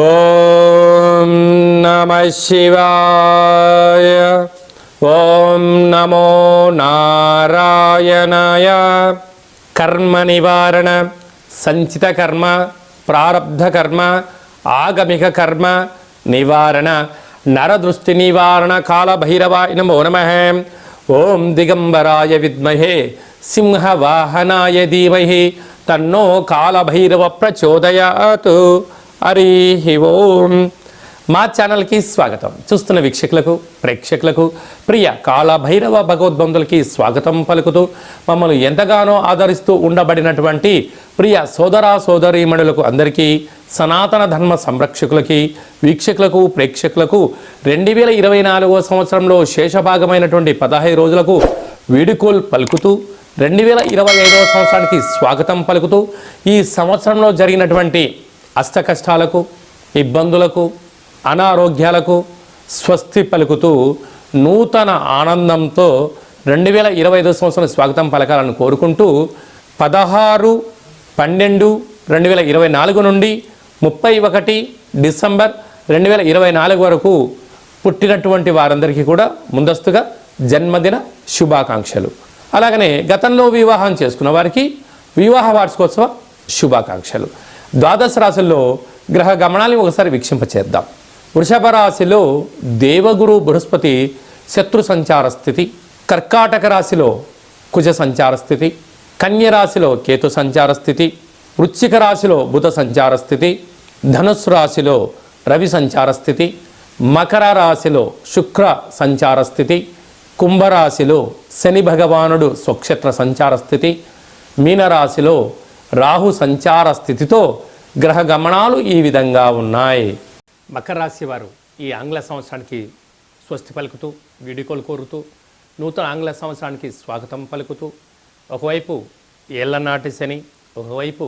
ఓం నమః శివాయ. ఓం నమో నారాయణాయ. కర్మ నివారణ, సంచిత కర్మ, ప్రారబ్ధ కర్మ, ఆగమిక కర్మ నివారణ, నరదృష్టి నివారణ కాళభైరవాయ నమో నమః. ఓం దిగంబరాయ విద్మహే సింహవాహనాయ ధీమహి తన్నో కాళభైరవ ప్రచోదయాత్. హరి ఓం. మా ఛానల్కి స్వాగతం. చూస్తున్న వీక్షకులకు, ప్రేక్షకులకు, ప్రియ కాళభైరవ భగవద్బంధులకి స్వాగతం పలుకుతూ మమ్మల్ని ఎంతగానో ఆదరిస్తూ ఉండబడినటువంటి ప్రియ సోదరా సోదరీమణులకు అందరికీ, సనాతన ధర్మ సంరక్షకులకి, వీక్షకులకు, ప్రేక్షకులకు 2024 సంవత్సరంలో శేషభాగమైనటువంటి 15 రోజులకు వీడుకోల్ పలుకుతూ 2025 సంవత్సరానికి స్వాగతం పలుకుతూ ఈ సంవత్సరంలో జరిగినటువంటి అష్ట కష్టాలకు, ఇబ్బందులకు, అనారోగ్యాలకు స్వస్తి పలుకుతూ నూతన ఆనందంతో 2025 సంవత్సరం స్వాగతం పలకాలను కోరుకుంటూ 16/12/2024 నుండి 31 డిసెంబర్ 2024 వరకు పుట్టినటువంటి వారందరికీ కూడా ముందస్తుగా జన్మదిన శుభాకాంక్షలు. అలాగనే గతంలో వివాహం చేసుకున్న వారికి వివాహ వార్షికోత్సవ శుభాకాంక్షలు. ద్వాదశ రాశుల్లో గ్రహ గమనాన్ని ఒకసారి వీక్షింపచేద్దాం. వృషభ రాశిలో దేవగురు బృహస్పతి శత్రు సంచార స్థితి, కర్కాటక రాశిలో కుజ సంచార స్థితి, కన్య రాశిలో కేతు సంచార స్థితి, వృశ్చిక రాశిలో బుధ సంచార స్థితి, ధనుస్సు రాశిలో రవి సంచార స్థితి, మకర రాశిలో శుక్ర సంచార స్థితి, కుంభరాశిలో శని భగవానుడు స్వక్షేత్ర సంచార స్థితి, మీనరాశిలో రాహు సంచార స్థితితో గ్రహ గమనాలు ఈ విధంగా ఉన్నాయి. మకర రాశి వారు ఈ ఆంగ్ల సంవత్సరానికి స్వస్తి పలుకుతూ, వీడుకోలు కోరుతూ, నూతన ఆంగ్ల సంవత్సరానికి స్వాగతం పలుకుతూ, ఒకవైపు ఏళ్లనాటి శని, ఒకవైపు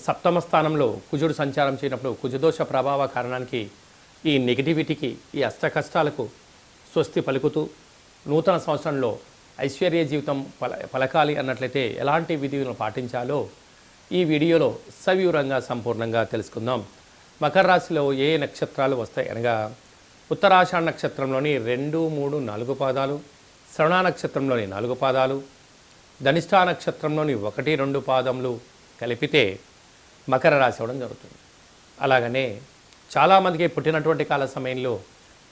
సప్తమ స్థానంలో కుజుడు సంచారం చేయనప్పుడు కుజదోష ప్రభావ కారణానికి ఈ నెగిటివిటీకి, ఈ అష్ట కష్టాలకు స్వస్తి పలుకుతూ నూతన సంవత్సరంలో ఐశ్వర్య జీవితం పలకాలి అన్నట్లయితే ఎలాంటి విధులను పాటించాలో ఈ వీడియోలో సవివరంగా సంపూర్ణంగా తెలుసుకుందాం. మకర రాశిలో ఏ నక్షత్రాలు వస్తాయి అనగా ఉత్తరాషాఢ నక్షత్రంలోని 2, 3, 4 పాదాలు, శ్రవణ నక్షత్రంలోని 4 పాదాలు, ధనిష్ఠా నక్షత్రంలోని 1, 2 పాదములు కలిపితే మకర రాశి అవ్వడం జరుగుతుంది. అలాగనే చాలామందికి పుట్టినటువంటి కాల సమయంలో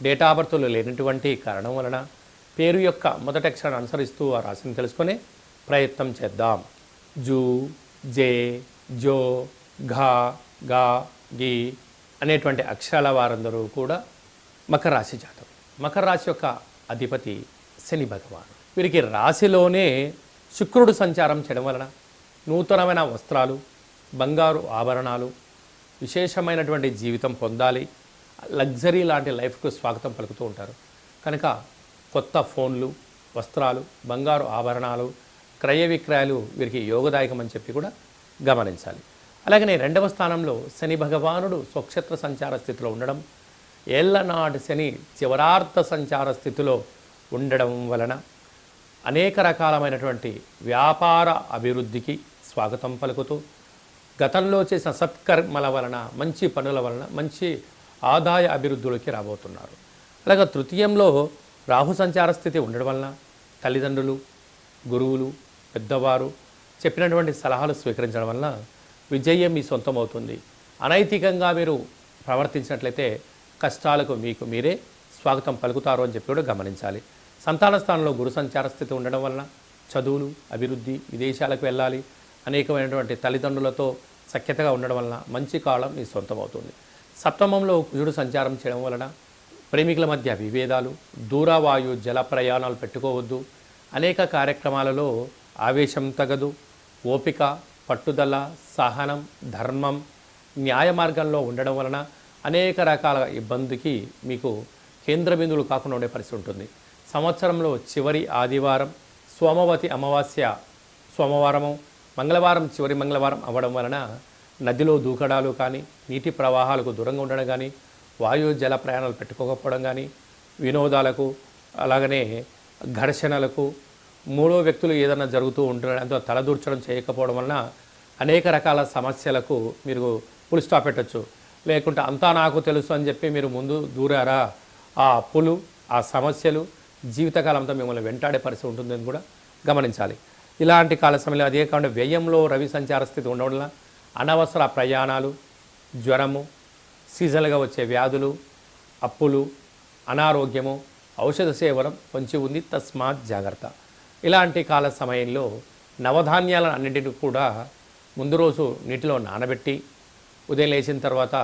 డేటా ఆఫ్ బర్త్లు లేనటువంటి కారణం వలన పేరు యొక్క మొదటి అక్షరాన్ని అనుసరిస్తూ ఆ రాశిని తెలుసుకునే ప్రయత్నం చేద్దాం. జూ, జే, జో, ఘా, గా, గి అనేటువంటి అక్షరాల వారందరూ కూడా మకర రాశి జాతకులు. మకర రాశి యొక్క అధిపతి శని భగవాను. వీరికి రాశిలోనే శుక్రుడు సంచారం చేయడం వలన నూతనమైన వస్త్రాలు, బంగారు ఆభరణాలు, విశేషమైనటువంటి జీవితం పొందాలి, లగ్జరీ లాంటి లైఫ్కు స్వాగతం పలుకుతూ ఉంటారు. కనుక కొత్త ఫోన్లు, వస్త్రాలు, బంగారు ఆభరణాలు, క్రయ విక్రయాలు వీరికి యోగదాయకం అని చెప్పి కూడా గమనించాలి. అలాగనే 2వ స్థానంలో శని భగవానుడు స్వక్షేత్ర సంచార స్థితిలో ఉండడం, ఏళ్లనాటి శని చివరార్థ సంచార స్థితిలో ఉండడం వలన అనేక రకాలమైనటువంటి వ్యాపార అభివృద్ధికి స్వాగతం పలుకుతూ గతంలో చేసిన సత్కర్మల వలన, మంచి పనుల వలన మంచి ఆదాయ అభివృద్ధిలోకి రాబోతున్నారు. అలాగే తృతీయంలో రాహు సంచార స్థితి ఉండడం వలన తల్లిదండ్రులు, గురువులు, పెద్దవారు చెప్పినటువంటి సలహాలు స్వీకరించడం వలన విజయం మీ సొంతం అవుతుంది. అనైతికంగా మీరు ప్రవర్తించినట్లయితే కష్టాలకు మీకు మీరే స్వాగతం పలుకుతారు అని చెప్పి కూడా గమనించాలి. సంతాన స్థానంలో గురు సంచార స్థితి ఉండడం వలన చదువులు, అభివృద్ధి, విదేశాలకు వెళ్ళాలి, అనేకమైనటువంటి తల్లిదండ్రులతో సఖ్యతగా ఉండడం వలన మంచి కాలం మీ సొంతం అవుతుంది. సప్తమంలో కుజుడు సంచారం చేయడం వలన ప్రేమికుల మధ్య విభేదాలు, దూరవాయు జల ప్రయాణాలు పెట్టుకోవద్దు, అనేక కార్యక్రమాలలో ఆవేశం తగదు, ఓపిక, పట్టుదల, సహనం, ధర్మం, న్యాయ మార్గంలో ఉండడం వలన అనేక రకాల ఇబ్బందికి మీకు కేంద్ర బిందువులు కాకుండా ఉండే పరిస్థితి ఉంటుంది. సంవత్సరంలో చివరి ఆదివారం, సోమవతి అమావాస్య సోమవారము, మంగళవారం చివరి మంగళవారం అవ్వడం వలన నదిలో దూకడాలు కానీ, నీటి ప్రవాహాలకు దూరంగా ఉండడం కానీ, వాయు జల ప్రయాణాలు పెట్టుకోకపోవడం కానీ, వినోదాలకు, అలాగనే ఘర్షణలకు, మూడో వ్యక్తులు ఏదైనా జరుగుతూ ఉంటున్నాడు అంత తలదూర్చడం చేయకపోవడం వలన అనేక రకాల సమస్యలకు మీరు ఫుల్ స్టాప్ పెట్టచ్చు. లేకుంటే అంతా నాకు తెలుసు అని చెప్పి మీరు ముందు దూరారా, ఆ అప్పులు ఆ సమస్యలు జీవితకాలం అంతా మిమ్మల్ని వెంటాడే పరిస్థితి ఉంటుందని కూడా గమనించాలి. ఇలాంటి కాల సమయంలో అదే కాకుండా వ్యయంలో రవి సంచార స్థితి ఉండడం వల్ల అనవసర ప్రయాణాలు, జ్వరము, సీజన్లుగా వచ్చే వ్యాధులు, అప్పులు, అనారోగ్యము, ఔషధ సేవనం పొంచి ఉంది. తస్మాత్ జాగ్రత్త. ఇలాంటి కాల సమయంలో నవధాన్యాలను అన్నింటినీ కూడా ముందు రోజు నీటిలో నానబెట్టి ఉదయం లేచిన తర్వాత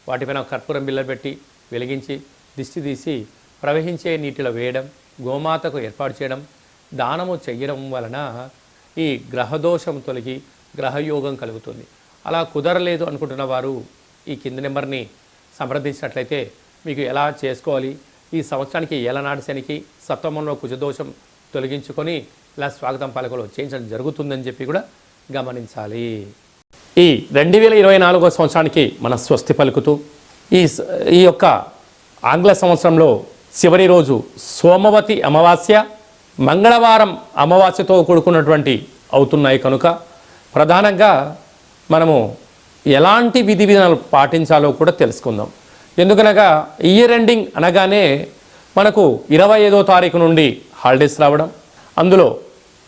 వాటిపైన కర్పూరం బిళ్ళ పెట్టి వెలిగించి దిష్టి తీసి ప్రవహించే నీటిలో వేయడం, గోమాతకు ఏర్పాటు చేయడం, దానము చేయడం వలన ఈ గ్రహదోషం తొలగి గ్రహయోగం కలుగుతుంది. అలా కుదరలేదు అనుకుంటున్న వారు ఈ కింది నెంబర్ని సంప్రదించినట్లయితే మీకు ఎలా చేసుకోవాలి, ఈ సంవత్సరానికి ఏలనాడు శనికి సప్తమంలో కుజదోషం తొలగించుకొని ఇలా స్వాగతం పలకలో చేయించడం జరుగుతుందని చెప్పి కూడా గమనించాలి. ఈ 2024 సంవత్సరానికి మన స్వస్తి పలుకుతూ ఈ యొక్క ఆంగ్ల సంవత్సరంలో చివరి రోజు సోమవతి అమావాస్య, మంగళవారం అమావాస్యతో కూడుకున్నటువంటి అవుతున్నాయి కనుక ప్రధానంగా మనము ఎలాంటి విధి విధానాలు పాటించాలో కూడా తెలుసుకుందాం. ఎందుకనగా ఇయర్ ఎండింగ్ అనగానే మనకు 25వ తారీఖు నుండి హాలిడేస్ రావడం, అందులో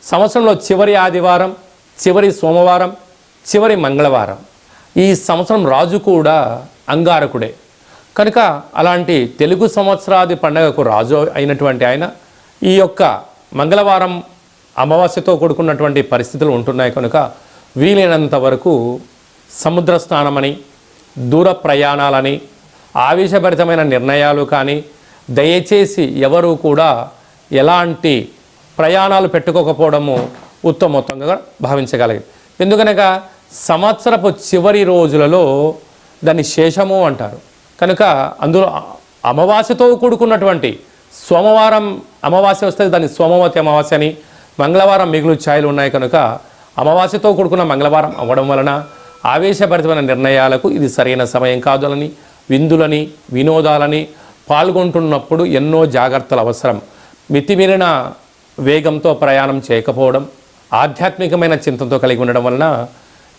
సంవత్సరంలో చివరి ఆదివారం, చివరి సోమవారం, చివరి మంగళవారం. ఈ సంవత్సరం రాజు కూడా అంగారకుడే కనుక అలాంటి తెలుగు సంవత్సరాది పండగకు రాజు అయినటువంటి ఆయన ఈ యొక్క మంగళవారం అమావాస్యతో కూడుకున్నటువంటి పరిస్థితులు ఉంటున్నాయి కనుక వీలైనంత వరకు సముద్ర స్నానమని, దూర ప్రయాణాలని, ఆవేశభరితమైన నిర్ణయాలు కానీ దయచేసి ఎవరు కూడా ఎలాంటి ప్రయాణాలు పెట్టుకోకపోవడము ఉత్తమోత్తంగా భావించగలిగింది. ఎందుకనగా సంవత్సరపు చివరి రోజులలో దాన్ని శేషము అంటారు కనుక అందులో అమావాస్యతో కూడుకున్నటువంటి సోమవారం అమావాస్య వస్తే దాన్ని సోమవతి అమావాస్య అని, మంగళవారం మిగులు ఛాయలు ఉన్నాయి కనుక అమావాస్యతో కూడుకున్న మంగళవారం అవ్వడం వలన ఆవేశభరితమైన నిర్ణయాలకు ఇది సరైన సమయం కాదులని, విందులని, వినోదాలని పాల్గొంటున్నప్పుడు ఎన్నో జాగ్రత్తలు అవసరం. మితిమీరిన వేగంతో ప్రయాణం చేయకపోవడం, ఆధ్యాత్మికమైన చింతనతో కలిగి ఉండడం వలన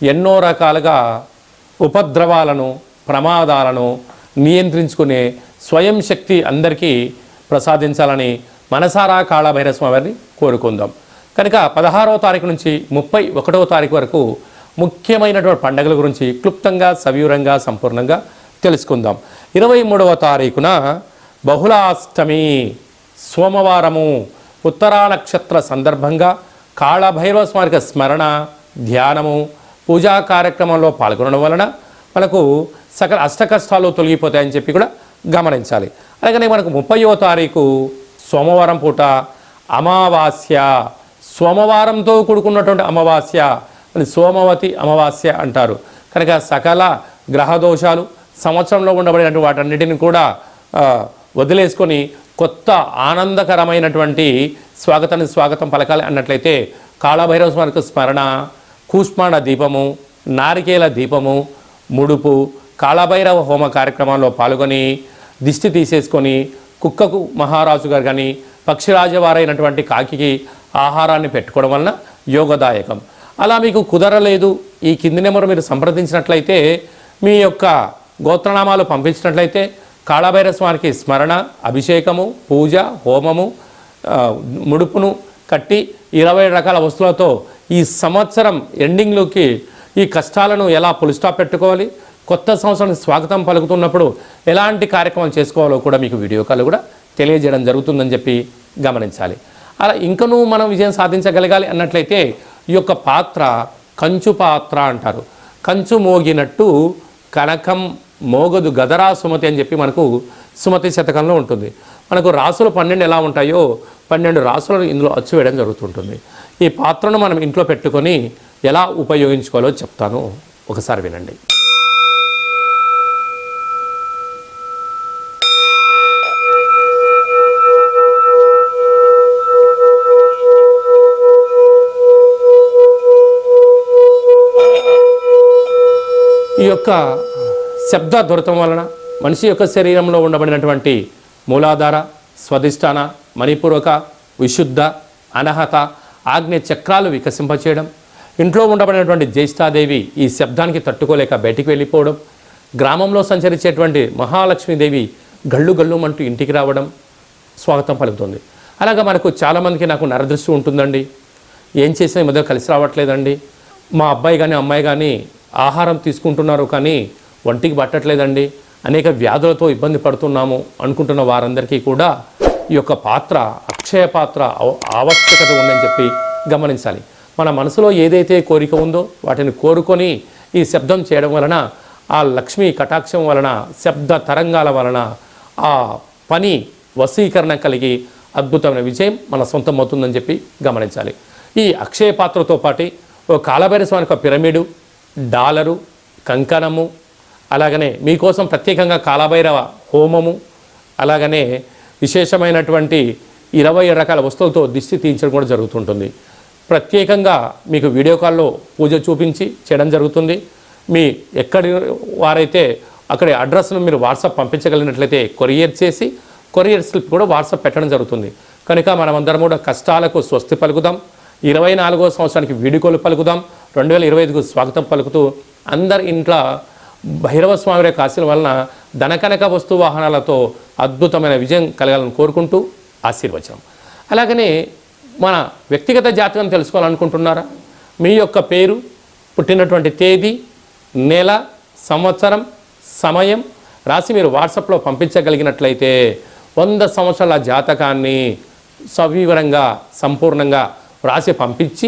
ఎన్నో రకాలుగా ఉపద్రవాలను, ప్రమాదాలను నియంత్రించుకునే స్వయం శక్తి అందరికీ ప్రసాదించాలని మనసారా కాళభైరవ స్వామి వారిని కోరుకుందాం. కనుక 16వ తారీఖు నుంచి 31వ తారీఖు వరకు ముఖ్యమైనటువంటి పండుగల గురించి క్లుప్తంగా, సవివరంగా, సంపూర్ణంగా తెలుసుకుందాం. 23వ తారీఖున బహుళాష్టమి సోమవారము ఉత్తరా నక్షత్ర సందర్భంగా కాళభైరవ స్వామికి స్మరణ, ధ్యానము, పూజా కార్యక్రమంలో పాల్గొనడం వలన మనకు సకల అష్టకష్టాలు తొలగిపోతాయని చెప్పి కూడా గమనించాలి. అలాగనే మనకు 30వ తారీఖు సోమవారం పూట అమావాస్య, సోమవారంతో కూడుకున్నటువంటి అమావాస్య, సోమవతి అమావాస్య అంటారు కనుక సకల గ్రహదోషాలు సంవత్సరంలో ఉండబడినటువంటి వాటన్నిటిని కూడా వదిలేసుకొని కొత్త ఆనందకరమైనటువంటి స్వాగతం పలకాలి అన్నట్లయితే కాళభైరవ స్వామికి స్మరణ, కూష్మాండ దీపము, నారికేల దీపము, ముడుపు, కాళభైరవ హోమ కార్యక్రమంలో పాల్గొని దిష్టి తీసేసుకొని కుక్కకు మహారాజు గారు కానీ పక్షిరాజవారైనటువంటి కాకికి ఆహారాన్ని పెట్టుకోవడం వలన యోగదాయకం. అలా మీకు కుదరలేదు, ఈ కింది నెంబర్ మీరు సంప్రదించినట్లయితే మీ యొక్క గోత్రనామాలు పంపించినట్లయితే కాళభైరవ స్వామికి స్మరణ, అభిషేకము, పూజ, హోమము, ముడుపును కట్టి 20 రకాల వస్తువులతో ఈ సంవత్సరం ఎండింగ్లోకి ఈ కష్టాలను ఎలా పులిస్టాప్ పెట్టుకోవాలి, కొత్త సంవత్సరానికి స్వాగతం పలుకుతున్నప్పుడు ఎలాంటి కార్యక్రమాలు చేసుకోవాలో కూడా మీకు వీడియో కాల్ కూడా తెలియజేయడం జరుగుతుందని చెప్పి గమనించాలి. అలా ఇంకనూ మనం విజయం సాధించగలగాలి అన్నట్లయితే ఈ యొక్క పాత్ర కంచు పాత్ర అంటారు. కంచు మోగినట్టు కనకం మోగదు గదరా సుమతి అని చెప్పి మనకు సుమతి శతకంలో ఉంటుంది. మనకు రాసులు 12 ఎలా ఉంటాయో 12 రాసులను ఇందులో అచ్చు వేయడం జరుగుతుంటుంది. ఈ పాత్రను మనం ఇంట్లో పెట్టుకొని ఎలా ఉపయోగించుకోవాలో చెప్తాను, ఒకసారి వినండి. ఈ యొక్క శబ్ద దొరకడం వలన మనిషి యొక్క శరీరంలో ఉండబడినటువంటి మూలాధార, స్వధిష్టాన, మణిపూరక, విశుద్ధ, అనహత ఆగ్నేయ చక్రాలు వికసింపచేయడం, ఇంట్లో ఉండబడినటువంటి జ్యేష్ఠాదేవి ఈ శబ్దానికి తట్టుకోలేక బయటికి వెళ్ళిపోవడం, గ్రామంలో సంచరించేటువంటి మహాలక్ష్మీదేవి గళ్ళు గళ్ళుమంటూ ఇంటికి రావడం స్వాగతం పలుకుతుంది. అలాగా మనకు చాలామందికి నాకు నరదృష్టి ఉంటుందండి, ఏం చేసినా ఈ మధ్య కలిసి రావట్లేదండి, మా అబ్బాయి కానీ అమ్మాయి కానీ ఆహారం తీసుకుంటున్నారు కానీ ఒంటికి పట్టట్లేదండి, అనేక వ్యాధులతో ఇబ్బంది పడుతున్నాము అనుకుంటున్న వారందరికీ కూడా ఈ యొక్క పాత్ర అక్షయ పాత్ర ఆవశ్యకత ఉందని చెప్పి గమనించాలి. మన మనసులో ఏదైతే కోరిక ఉందో వాటిని కోరుకొని ఈ శబ్దం చేయడం వలన, ఆ లక్ష్మీ కటాక్షం వలన, శబ్ద తరంగాల వలన ఆ పని వశీకరణ కలిగి అద్భుతమైన విజయం మన సొంతం అవుతుందని చెప్పి గమనించాలి. ఈ అక్షయ పాత్రతో పాటు ఓ కాలభైరవ స్వామికి ఒక పిరమిడు, డాలరు, కంకణము, అలాగనే మీకోసం ప్రత్యేకంగా కాలభైరవ హోమము, అలాగనే విశేషమైనటువంటి 20 రకాల వస్తువులతో దిష్టి తీయించడం కూడా జరుగుతుంటుంది. ప్రత్యేకంగా మీకు వీడియో కాల్లో పూజ చూపించి చేయడం జరుగుతుంది. మీ ఎక్కడి వారైతే అక్కడి అడ్రస్ను మీరు వాట్సాప్ పంపించగలిగినట్లయితే కొరియర్ చేసి కొరియర్ స్లిప్ కూడా వాట్సాప్ పెట్టడం జరుగుతుంది. కనుక మనమందరం కూడా కష్టాలకు స్వస్తి పలుకుదాం, 24వ సంవత్సరానికి వీడుకోలు పలుకుదాం, 2025కు స్వాగతం పలుకుతూ అందరి ఇంట్లో భైరవ స్వామి యొక్క ఆశీర్వాదం వలన ధనకనక వస్తు వాహనాలతో అద్భుతమైన విజయం కలగాలని కోరుకుంటూ ఆశీర్వచనం. అలాగనే మన వ్యక్తిగత జాతకం తెలుసుకోవాలనుకుంటున్నారా? మీ యొక్క పేరు, పుట్టినటువంటి తేదీ, నెల, సంవత్సరం, సమయం రాసి మీరు వాట్సాప్లో పంపించగలిగినట్లయితే 100 సంవత్సరాల జాతకాన్ని సవివరంగా సంపూర్ణంగా రాసి పంపించి,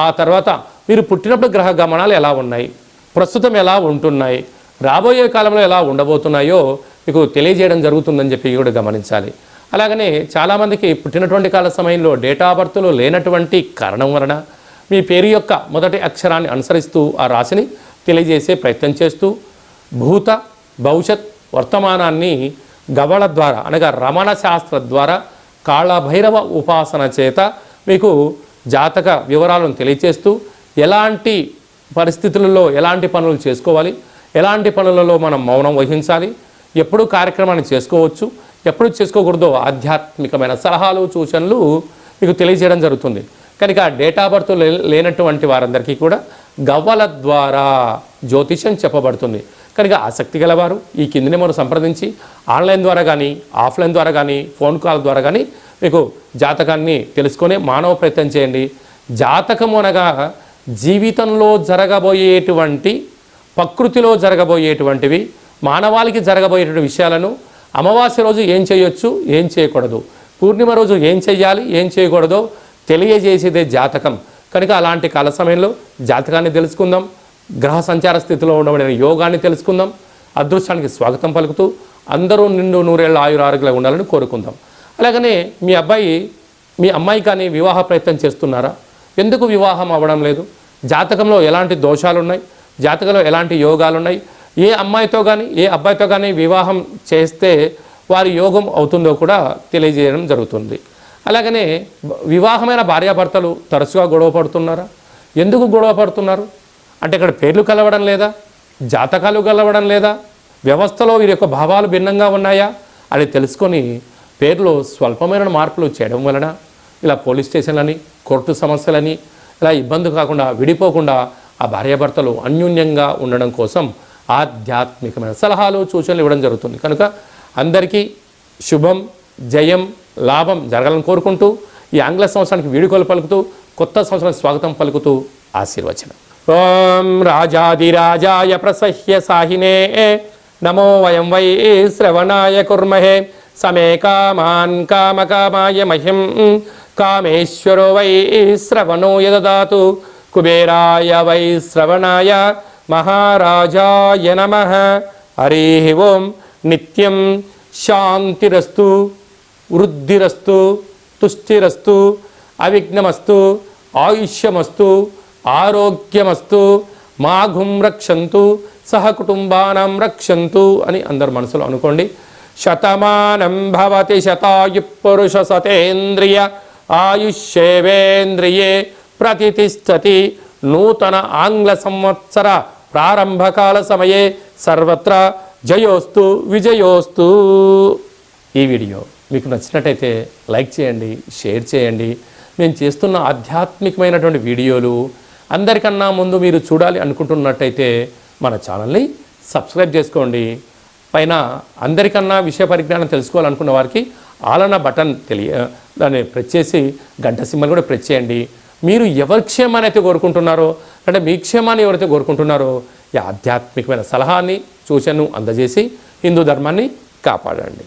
ఆ తర్వాత మీరు పుట్టినప్పుడు గ్రహ గమనాలు ఎలా ఉన్నాయి, ప్రస్తుతం ఎలా ఉంటున్నాయి, రాబోయే కాలంలో ఎలా ఉండబోతున్నాయో మీకు తెలియజేయడం జరుగుతుందని చెప్పి కూడా గమనించాలి. అలాగనే చాలామందికి పుట్టినటువంటి కాల సమయంలో డేటా ఆఫ్ బర్త్లో లేనటువంటి కారణం వలన మీ పేరు యొక్క మొదటి అక్షరాన్ని అనుసరిస్తూ ఆ రాశిని తెలియజేసే ప్రయత్నం చేస్తూ భూత భవిష్యత్ వర్తమానాన్ని గవళ ద్వారా అనగా రమణ శాస్త్ర ద్వారా కాళభైరవ ఉపాసన చేత మీకు జాతక వివరాలను తెలియచేస్తూ ఎలాంటి పరిస్థితులలో ఎలాంటి పనులు చేసుకోవాలి, ఎలాంటి పనులలో మనం మౌనం వహించాలి, ఎప్పుడు కార్యక్రమాన్ని చేసుకోవచ్చు, ఎప్పుడు చేసుకోకూడదో ఆధ్యాత్మికమైన సలహాలు సూచనలు మీకు తెలియజేయడం జరుగుతుంది. కనుక డేట్ ఆఫ్ బర్త్ లేనటువంటి వారందరికీ కూడా గవ్వల ద్వారా జ్యోతిషం చెప్పబడుతుంది. కనుక ఆసక్తి గలవారు ఈ కింది నెంబర్ను సంప్రదించి ఆన్లైన్ ద్వారా కానీ ఆఫ్లైన్ ద్వారా కానీ ఫోన్ కాల్ ద్వారా కానీ మీకు జాతకాన్ని తెలుసుకొని మానవ ప్రయత్నం చేయండి. జాతకం అనగా జీవితంలో జరగబోయేటువంటి ప్రకృతిలో జరగబోయేటువంటివి మానవాళికి జరగబోయేటువంటి విషయాలను అమావాస్య రోజు ఏం చేయొచ్చు, ఏం చేయకూడదు, పూర్ణిమ రోజు ఏం చేయాలి, ఏం చేయకూడదో తెలియజేసేదే జాతకం. కనుక అలాంటి కాల సమయంలో జాతకాన్ని తెలుసుకుందాం, గ్రహ సంచార స్థితిలో ఉండబడిన యోగాన్ని తెలుసుకుందాం. అదృష్టానికి స్వాగతం పలుకుతూ అందరూ నిండు 100 ఏళ్ళ ఆయురారోగ్యాలు ఉండాలని కోరుకుందాం. అలాగనే మీ అబ్బాయి మీ అమ్మాయి కానీ వివాహ ప్రయత్నం చేస్తున్నారా? ఎందుకు వివాహం అవ్వడం లేదు? జాతకంలో ఎలాంటి దోషాలు ఉన్నాయి, జాతకంలో ఎలాంటి యోగాలు ఉన్నాయి, ఏ అమ్మాయితో కానీ ఏ అబ్బాయితో కానీ వివాహం చేస్తే వారి యోగం అవుతుందో కూడా తెలియజేయడం జరుగుతుంది. అలాగనే వివాహమైన భార్యాభర్తలు తరచుగా గొడవ పడుతున్నారా? ఎందుకు గొడవ పడుతున్నారు అంటే ఇక్కడ పేర్లు కలవడం లేదా, జాతకాలు కలవడం లేదా, వ్యవస్థలో వీరి యొక్క భావాలు భిన్నంగా ఉన్నాయా అని తెలుసుకొని పేర్లు స్వల్పమైన మార్పులు చేయడం వలన ఇలా పోలీస్ స్టేషన్లని కోర్టు సమస్యలని ఇలా ఇబ్బంది కాకుండా విడిపోకుండా ఆ భార్యాభర్తలు అన్యోన్యంగా ఉండడం కోసం ఆధ్యాత్మికమైన సలహాలు సూచనలు ఇవ్వడం జరుగుతుంది. కనుక అందరికీ శుభం, జయం, లాభం జరగాలని కోరుకుంటూ ఈ ఆంగ్ల సంవత్సరానికి వీడుకోలు పలుకుతూ కొత్త సంవత్సరానికి స్వాగతం పలుకుతూ ఆశీర్వచనం. ఓం రాజాదిరాజాయ ప్రసహ్య సాహినే నమో వయం వై శ్రవణాయ కుర్మహే సమే కామాన్ కామకామాయ మహ్యం కామేశ్వరో వై శ్రవణో యదదాతు కుబేరాయ వై శ్రవణాయ మహారాజాయ నమః. హరి ఓం. నిత్యం శాంతిరస్తు, వృద్ధిరస్తు, తుష్టిరస్తు, అవిఘ్నమస్తు, ఆయుష్యమస్తు, ఆరోగ్యమస్తు, మాఘుం రక్షంతు, సహకుటుంబానం రక్షంతు అని అందరు మనసులో అనుకోండి. శతమానం భవతి శతాయు పురుష సతేంద్రియ ఆయుష్యేవేంద్రియే ప్రతిష్టతి. నూతన ఆంగ్ల సంవత్సర ప్రారంభకాల సమయే సర్వత్ర జయోస్తు విజయోస్తు. ఈ వీడియో మీకు నచ్చినట్టయితే లైక్ చేయండి, షేర్ చేయండి, మేము చేస్తున్న ఆధ్యాత్మికమైనటువంటి వీడియోలు అందరికన్నా ముందు మీరు చూడాలి అనుకుంటున్నట్టయితే మన ఛానల్ని సబ్స్క్రైబ్ చేసుకోండి. పైన అందరికన్నా విషయ పరిజ్ఞానం తెలుసుకోవాలనుకున్న వారికి ఆలన బటన్ దాన్ని ప్రెస్ చేసి గంట సింబల్ కూడా ప్రెస్ చేయండి. మీరు ఎవరి క్షేమాన్ని అయితే కోరుకుంటున్నారో అంటే మీ క్షేమాన్ని ఎవరైతే కోరుకుంటున్నారో ఈ ఆధ్యాత్మికమైన సలహాని సూచనను అందజేసి హిందూ ధర్మాన్ని కాపాడండి.